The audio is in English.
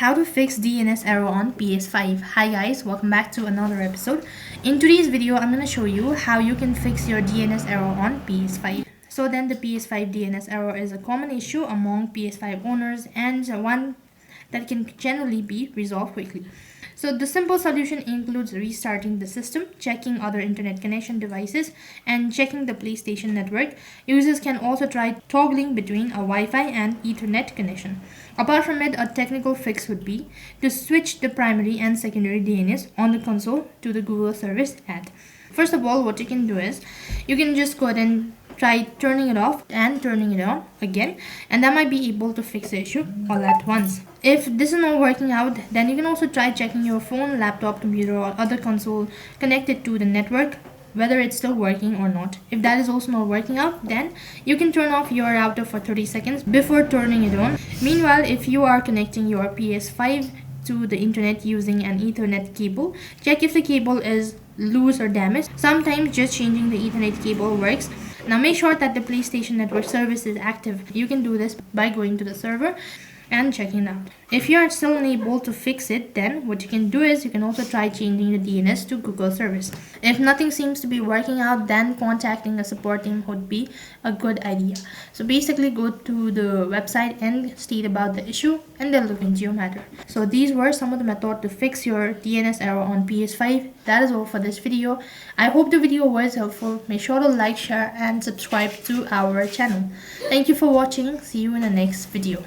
How to fix DNS error on PS5. Hi guys, welcome back to another episode. In today's video, I'm going to show you how you can fix your DNS error on PS5. So then the PS5 DNS error is a common issue among PS5 owners and one that can generally be resolved quickly. So the simple solution includes restarting the system, checking other internet connection devices, and checking the PlayStation network. Users can also try toggling between a Wi-Fi and Ethernet connection. Apart from it, a technical fix would be to switch the primary and secondary DNS on the console to the Google service at. First of all, what you can do is you can just go ahead and try turning it off and turning it on again, and that might be able to fix the issue all at once. If this is not working out, then you can also try checking your phone, laptop, computer, or other console connected to the network, whether it's still working or not. If that is also not working out, then you can turn off your router for 30 seconds before turning it on. Meanwhile, if you are connecting your PS5 to the internet using an Ethernet cable, check if the cable is loose or damaged. Sometimes just changing the Ethernet cable works. Now make sure that the PlayStation network service is active. You can do this by going to the server and checking it out. If you are still unable to fix it, then what you can do is you can also try changing the DNS to Google service. If nothing seems to be working out, then contacting a support team would be a good idea. So basically go to the website and state about the issue and they'll look into your matter. So these were some of the methods to fix your DNS error on PS5. That is all for this video. I hope the video was helpful. Make sure to like, share and subscribe to our channel. Thank you for watching. See you in the next video.